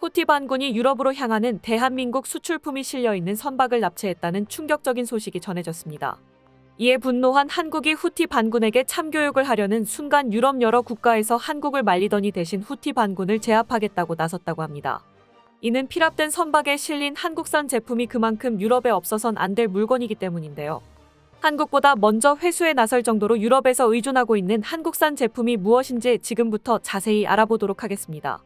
후티 반군이 유럽으로 향하는 대한민국 수출품이 실려있는 선박을 납치했다는 충격적인 소식이 전해졌습니다. 이에 분노한 한국이 후티 반군에게 참교육을 하려는 순간 유럽 여러 국가에서 한국을 말리더니 대신 후티 반군을 제압하겠다고 나섰다고 합니다. 이는 피랍된 선박에 실린 한국산 제품이 그만큼 유럽에 없어선 안 될 물건이기 때문인데요. 한국보다 먼저 회수에 나설 정도로 유럽에서 의존하고 있는 한국산 제품이 무엇인지 지금부터 자세히 알아보도록 하겠습니다.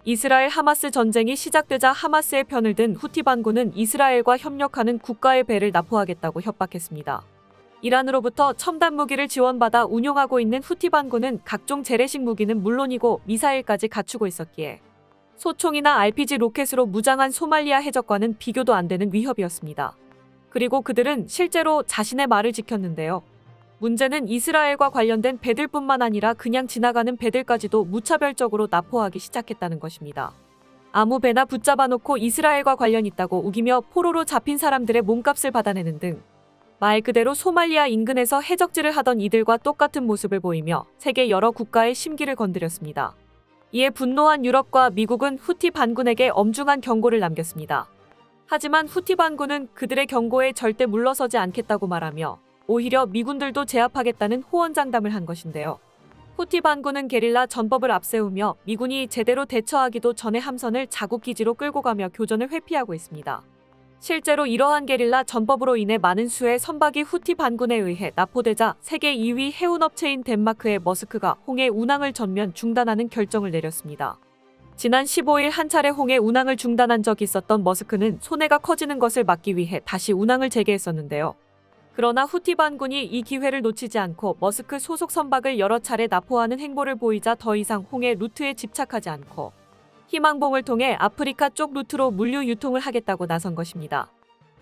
이스라엘 하마스 전쟁이 시작되자 하마스의 편을 든 후티 반군은 이스라엘과 협력하는 국가의 배를 납포하겠다고 협박했습니다. 이란으로부터 첨단 무기를 지원받아 운용하고 있는 후티 반군은 각종 재래식 무기는 물론이고 미사일까지 갖추고 있었기에 소총이나 RPG 로켓으로 무장한 소말리아 해적과는 비교도 안 되는 위협이었습니다. 그리고 그들은 실제로 자신의 말을 지켰는데요. 문제는 이스라엘과 관련된 배들뿐만 아니라 그냥 지나가는 배들까지도 무차별적으로 납포하기 시작했다는 것입니다. 아무 배나 붙잡아 놓고 이스라엘과 관련 있다고 우기며 포로로 잡힌 사람들의 몸값을 받아내는 등 말 그대로 소말리아 인근에서 해적질을 하던 이들과 똑같은 모습을 보이며 세계 여러 국가의 심기를 건드렸습니다. 이에 분노한 유럽과 미국은 후티 반군에게 엄중한 경고를 남겼습니다. 하지만 후티 반군은 그들의 경고에 절대 물러서지 않겠다고 말하며 오히려 미군들도 제압하겠다는 호언장담을 한 것인데요. 후티 반군은 게릴라 전법을 앞세우며 미군이 제대로 대처하기도 전에 함선을 자국 기지로 끌고 가며 교전을 회피하고 있습니다. 실제로 이러한 게릴라 전법으로 인해 많은 수의 선박이 후티 반군에 의해 납포되자 세계 2위 해운업체인 덴마크의 머스크가 홍해 운항을 전면 중단하는 결정을 내렸습니다. 지난 15일 한 차례 홍해 운항을 중단한 적이 있었던 머스크는 손해가 커지는 것을 막기 위해 다시 운항을 재개했었는데요. 그러나 후티 반군이 이 기회를 놓치지 않고 머스크 소속 선박을 여러 차례 납포하는 행보를 보이자 더 이상 홍해 루트에 집착하지 않고 희망봉을 통해 아프리카 쪽 루트로 물류 유통을 하겠다고 나선 것입니다.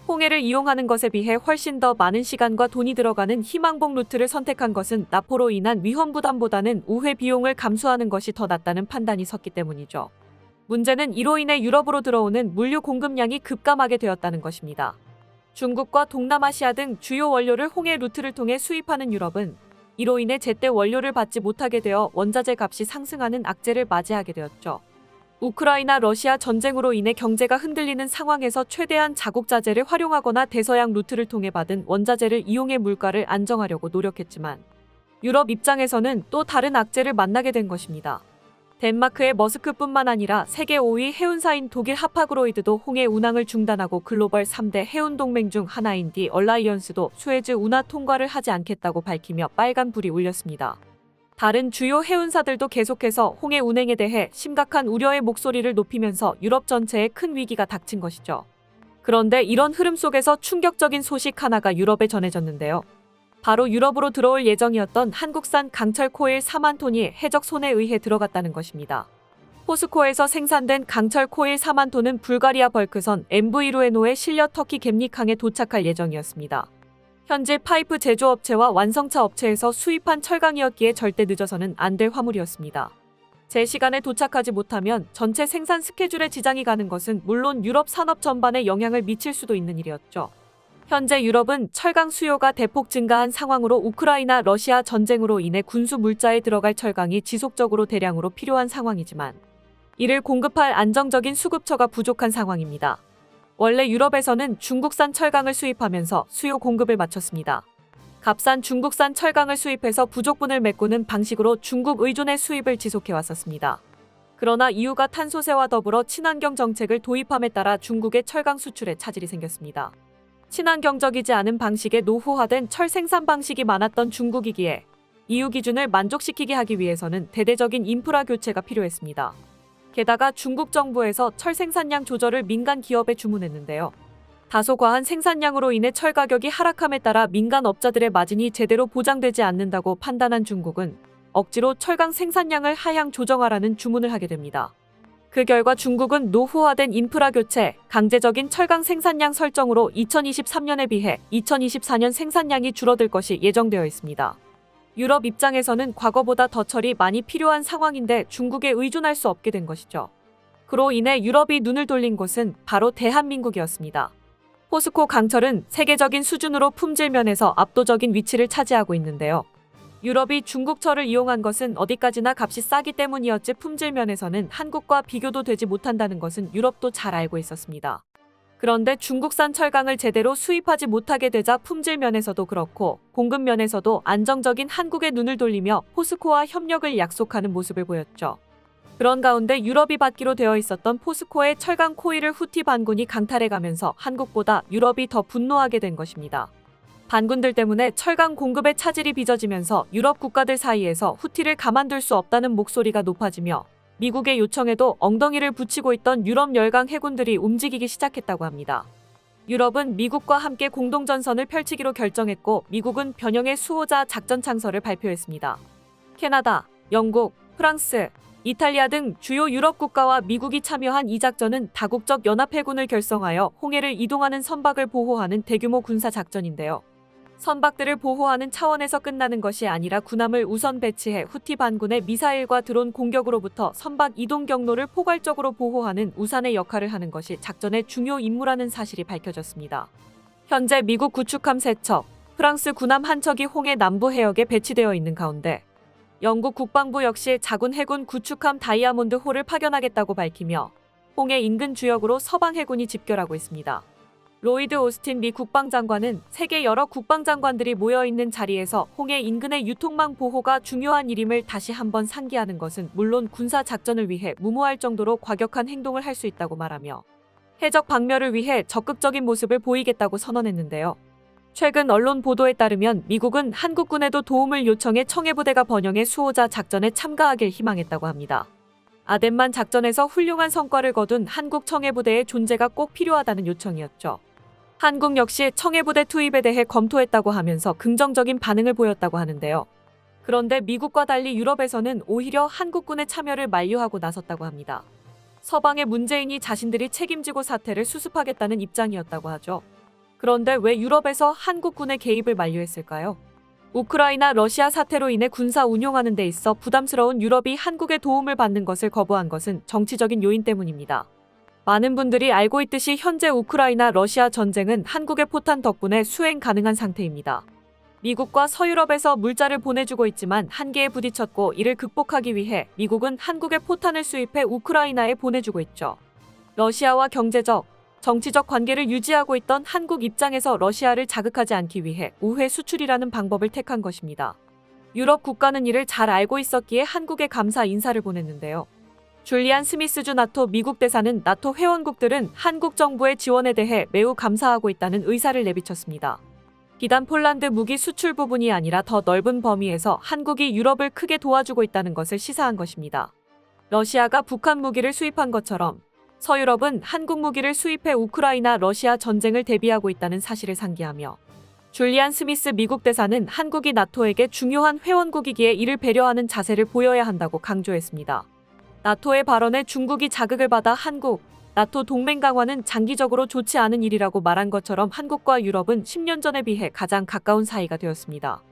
홍해를 이용하는 것에 비해 훨씬 더 많은 시간과 돈이 들어가는 희망봉 루트를 선택한 것은 납포로 인한 위험 부담보다는 우회 비용을 감수하는 것이 더 낫다는 판단이 섰기 때문이죠. 문제는 이로 인해 유럽으로 들어오는 물류 공급량이 급감하게 되었다는 것입니다. 중국과 동남아시아 등 주요 원료를 홍해 루트를 통해 수입하는 유럽은 이로 인해 제때 원료를 받지 못하게 되어 원자재 값이 상승하는 악재를 맞이하게 되었죠. 우크라이나 러시아 전쟁으로 인해 경제가 흔들리는 상황에서 최대한 자국자재를 활용하거나 대서양 루트를 통해 받은 원자재를 이용해 물가를 안정하려고 노력했지만 유럽 입장에서는 또 다른 악재를 만나게 된 것입니다. 덴마크의 머스크뿐만 아니라 세계 5위 해운사인 독일 하파그로이드도 홍해 운항을 중단하고 글로벌 3대 해운동맹 중 하나인 디 얼라이언스도 수에즈 운하 통과를 하지 않겠다고 밝히며 빨간불이 울렸습니다. 다른 주요 해운사들도 계속해서 홍해 운행에 대해 심각한 우려의 목소리를 높이면서 유럽 전체에 큰 위기가 닥친 것이죠. 그런데 이런 흐름 속에서 충격적인 소식 하나가 유럽에 전해졌는데요. 바로 유럽으로 들어올 예정이었던 한국산 강철 코일 4만 톤이 해적 손에 의해 들어갔다는 것입니다. 포스코에서 생산된 강철 코일 4만 톤은 불가리아 벌크선 MV 루에노에 실려 터키 겜닉항에 도착할 예정이었습니다. 현재 파이프 제조업체와 완성차 업체에서 수입한 철강이었기에 절대 늦어서는 안 될 화물이었습니다. 제 시간에 도착하지 못하면 전체 생산 스케줄에 지장이 가는 것은 물론 유럽 산업 전반에 영향을 미칠 수도 있는 일이었죠. 현재 유럽은 철강 수요가 대폭 증가한 상황으로 우크라이나 러시아 전쟁으로 인해 군수 물자에 들어갈 철강이 지속적으로 대량으로 필요한 상황이지만 이를 공급할 안정적인 수급처가 부족한 상황입니다. 원래 유럽에서는 중국산 철강을 수입하면서 수요 공급을 맞췄습니다. 값싼 중국산 철강을 수입해서 부족분을 메꾸는 방식으로 중국 의존의 수입을 지속해왔었습니다. 그러나 이유가 탄소세와 더불어 친환경 정책을 도입함에 따라 중국의 철강 수출에 차질이 생겼습니다. 친환경적이지 않은 방식의 노후화된 철 생산 방식이 많았던 중국이기에 EU 기준을 만족시키게 하기 위해서는 대대적인 인프라 교체가 필요했습니다. 게다가 중국 정부에서 철 생산량 조절을 민간 기업에 주문했는데요. 다소 과한 생산량으로 인해 철 가격이 하락함에 따라 민간 업자들의 마진이 제대로 보장되지 않는다고 판단한 중국은 억지로 철강 생산량을 하향 조정하라는 주문을 하게 됩니다. 그 결과 중국은 노후화된 인프라 교체, 강제적인 철강 생산량 설정으로 2023년에 비해 2024년 생산량이 줄어들 것이 예정되어 있습니다. 유럽 입장에서는 과거보다 더 철이 많이 필요한 상황인데 중국에 의존할 수 없게 된 것이죠. 그로 인해 유럽이 눈을 돌린 곳은 바로 대한민국이었습니다. 포스코 강철은 세계적인 수준으로 품질 면에서 압도적인 위치를 차지하고 있는데요. 유럽이 중국 철을 이용한 것은 어디까지나 값이 싸기 때문이었지 품질 면에서는 한국과 비교도 되지 못한다는 것은 유럽도 잘 알고 있었습니다. 그런데 중국산 철강을 제대로 수입하지 못하게 되자 품질 면에서도 그렇고 공급 면에서도 안정적인 한국에 눈을 돌리며 포스코와 협력을 약속하는 모습을 보였죠. 그런 가운데 유럽이 받기로 되어 있었던 포스코의 철강 코일을 후티 반군이 강탈해가면서 한국보다 유럽이 더 분노하게 된 것입니다. 반군들 때문에 철강 공급의 차질이 빚어지면서 유럽 국가들 사이에서 후티를 가만둘 수 없다는 목소리가 높아지며 미국의 요청에도 엉덩이를 붙이고 있던 유럽 열강 해군들이 움직이기 시작했다고 합니다. 유럽은 미국과 함께 공동전선을 펼치기로 결정했고 미국은 변형의 수호자 작전 창설을 발표했습니다. 캐나다, 영국, 프랑스, 이탈리아 등 주요 유럽 국가와 미국이 참여한 이 작전은 다국적 연합해군을 결성하여 홍해를 이동하는 선박을 보호하는 대규모 군사 작전인데요. 선박들을 보호하는 차원에서 끝나는 것이 아니라 군함을 우선 배치해 후티 반군의 미사일과 드론 공격으로부터 선박 이동 경로를 포괄적으로 보호하는 우산의 역할을 하는 것이 작전의 중요 임무라는 사실이 밝혀졌습니다. 현재 미국 구축함 3척, 프랑스 군함 1척이 홍해 남부 해역에 배치되어 있는 가운데 영국 국방부 역시 자군 해군 구축함 다이아몬드 호를 파견하겠다고 밝히며 홍해 인근 주역으로 서방 해군이 집결하고 있습니다. 로이드 오스틴 미 국방장관은 세계 여러 국방장관들이 모여있는 자리에서 홍해 인근의 유통망 보호가 중요한 일임을 다시 한번 상기하는 것은 물론 군사작전을 위해 무모할 정도로 과격한 행동을 할 수 있다고 말하며 해적 박멸을 위해 적극적인 모습을 보이겠다고 선언했는데요. 최근 언론 보도에 따르면 미국은 한국군에도 도움을 요청해 청해부대가 번영의 수호자 작전에 참가하길 희망했다고 합니다. 아덴만 작전에서 훌륭한 성과를 거둔 한국 청해부대의 존재가 꼭 필요하다는 요청이었죠. 한국 역시 청해부대 투입에 대해 검토했다고 하면서 긍정적인 반응을 보였다고 하는데요. 그런데 미국과 달리 유럽에서는 오히려 한국군의 참여를 만류하고 나섰다고 합니다. 서방의 문재인이 자신들이 책임지고 사태를 수습하겠다는 입장이었다고 하죠. 그런데 왜 유럽에서 한국군의 개입을 만류했을까요? 우크라이나 러시아 사태로 인해 군사 운용하는 데 있어 부담스러운 유럽이 한국의 도움을 받는 것을 거부한 것은 정치적인 요인 때문입니다. 많은 분들이 알고 있듯이 현재 우크라이나 러시아 전쟁은 한국의 포탄 덕분에 수행 가능한 상태입니다. 미국과 서유럽에서 물자를 보내주고 있지만 한계에 부딪혔고 이를 극복하기 위해 미국은 한국의 포탄을 수입해 우크라이나에 보내주고 있죠. 러시아와 경제적, 정치적 관계를 유지하고 있던 한국 입장에서 러시아를 자극하지 않기 위해 우회 수출이라는 방법을 택한 것입니다. 유럽 국가는 이를 잘 알고 있었기에 한국에 감사 인사를 보냈는데요. 줄리안 스미스주 나토 미국 대사는 나토 회원국들은 한국 정부의 지원에 대해 매우 감사하고 있다는 의사를 내비쳤습니다. 비단 폴란드 무기 수출 부분이 아니라 더 넓은 범위에서 한국이 유럽을 크게 도와주고 있다는 것을 시사한 것입니다. 러시아가 북한 무기를 수입한 것처럼 서유럽은 한국 무기를 수입해 우크라이나 러시아 전쟁을 대비하고 있다는 사실을 상기하며 줄리안 스미스 미국 대사는 한국이 나토에게 중요한 회원국이기에 이를 배려하는 자세를 보여야 한다고 강조했습니다. 나토의 발언에 중국이 자극을 받아 한국, 나토 동맹 강화는 장기적으로 좋지 않은 일이라고 말한 것처럼 한국과 유럽은 10년 전에 비해 가장 가까운 사이가 되었습니다.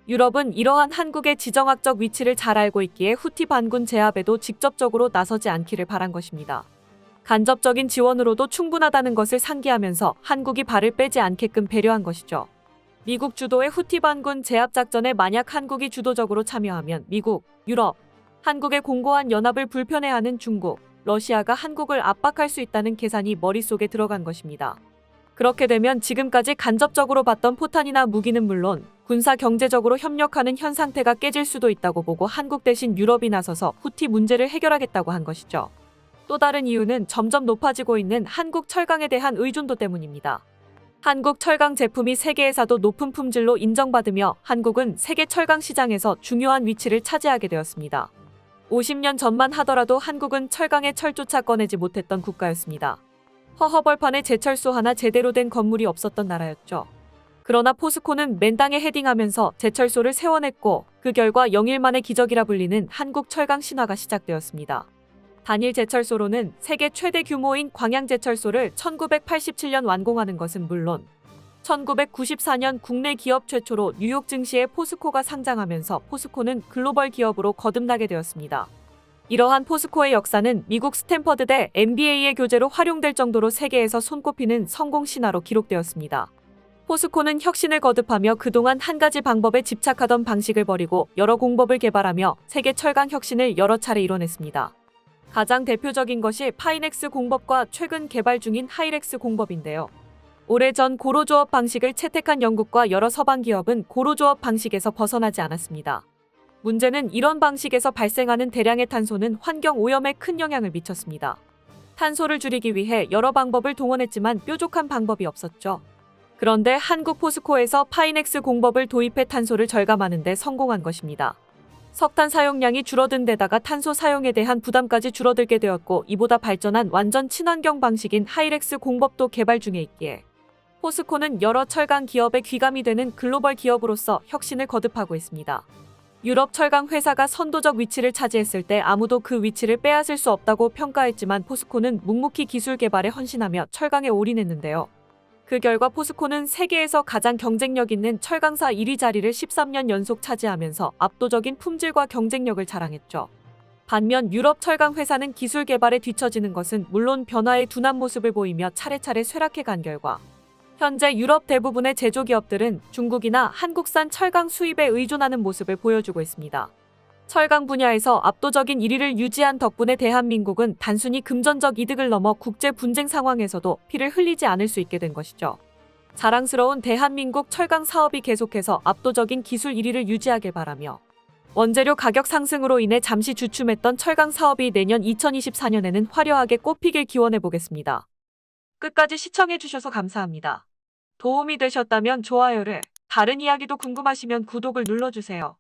유럽은 이러한 한국의 지정학적 위치를 잘 알고 있기에 후티 반군 제압에도 직접적으로 나서지 않기를 바란 것입니다. 간접적인 지원으로도 충분하다는 것을 상기하면서 한국이 발을 빼지 않게끔 배려한 것이죠. 미국 주도의 후티 반군 제압 작전에 만약 한국이 주도적으로 참여하면 미국, 유럽, 한국의 공고한 연합을 불편해하는 중국, 러시아가 한국을 압박할 수 있다는 계산이 머릿속에 들어간 것입니다. 그렇게 되면 지금까지 간접적으로 받던 포탄이나 무기는 물론 군사 경제적으로 협력하는 현 상태가 깨질 수도 있다고 보고 한국 대신 유럽이 나서서 후티 문제를 해결하겠다고 한 것이죠. 또 다른 이유는 점점 높아지고 있는 한국 철강에 대한 의존도 때문입니다. 한국 철강 제품이 세계에서도 높은 품질로 인정받으며 한국은 세계 철강 시장에서 중요한 위치를 차지하게 되었습니다. 50년 전만 하더라도 한국은 철강에 철조차 꺼내지 못했던 국가였습니다. 허허벌판에 제철소 하나 제대로 된 건물이 없었던 나라였죠. 그러나 포스코는 맨 땅에 헤딩하면서 제철소를 세워냈고 그 결과 영일만의 기적이라 불리는 한국 철강 신화가 시작되었습니다. 단일 제철소로는 세계 최대 규모인 광양제철소를 1987년 완공하는 것은 물론 1994년 국내 기업 최초로 뉴욕 증시에 포스코가 상장하면서 포스코는 글로벌 기업으로 거듭나게 되었습니다. 이러한 포스코의 역사는 미국 스탠퍼드대 MBA의 교재로 활용될 정도로 세계에서 손꼽히는 성공 신화로 기록되었습니다. 포스코는 혁신을 거듭하며 그동안 한 가지 방법에 집착하던 방식을 버리고 여러 공법을 개발하며 세계 철강 혁신을 여러 차례 이뤄냈습니다. 가장 대표적인 것이 파이넥스 공법과 최근 개발 중인 하이렉스 공법인데요. 오래전 고로조업 방식을 채택한 영국과 여러 서방 기업은 고로조업 방식에서 벗어나지 않았습니다. 문제는 이런 방식에서 발생하는 대량의 탄소는 환경 오염에 큰 영향을 미쳤습니다. 탄소를 줄이기 위해 여러 방법을 동원했지만 뾰족한 방법이 없었죠. 그런데 한국 포스코에서 파이넥스 공법을 도입해 탄소를 절감하는 데 성공한 것입니다. 석탄 사용량이 줄어든 데다가 탄소 사용에 대한 부담까지 줄어들게 되었고, 이보다 발전한 완전 친환경 방식인 하이렉스 공법도 개발 중에 있기에 포스코는 여러 철강 기업의 귀감이 되는 글로벌 기업으로서 혁신을 거듭하고 있습니다. 유럽 철강 회사가 선도적 위치를 차지했을 때 아무도 그 위치를 빼앗을 수 없다고 평가했지만 포스코는 묵묵히 기술 개발에 헌신하며 철강에 올인했는데요. 그 결과 포스코는 세계에서 가장 경쟁력 있는 철강사 1위 자리를 13년 연속 차지하면서 압도적인 품질과 경쟁력을 자랑했죠. 반면 유럽 철강 회사는 기술 개발에 뒤처지는 것은 물론 변화의 둔한 모습을 보이며 차례차례 쇠락해 간 결과 현재 유럽 대부분의 제조기업들은 중국이나 한국산 철강 수입에 의존하는 모습을 보여주고 있습니다. 철강 분야에서 압도적인 1위를 유지한 덕분에 대한민국은 단순히 금전적 이득을 넘어 국제 분쟁 상황에서도 피를 흘리지 않을 수 있게 된 것이죠. 자랑스러운 대한민국 철강 사업이 계속해서 압도적인 기술 1위를 유지하길 바라며 원재료 가격 상승으로 인해 잠시 주춤했던 철강 사업이 내년 2024년에는 화려하게 꽃피길 기원해 보겠습니다. 끝까지 시청해 주셔서 감사합니다. 도움이 되셨다면 좋아요를, 다른 이야기도 궁금하시면 구독을 눌러주세요.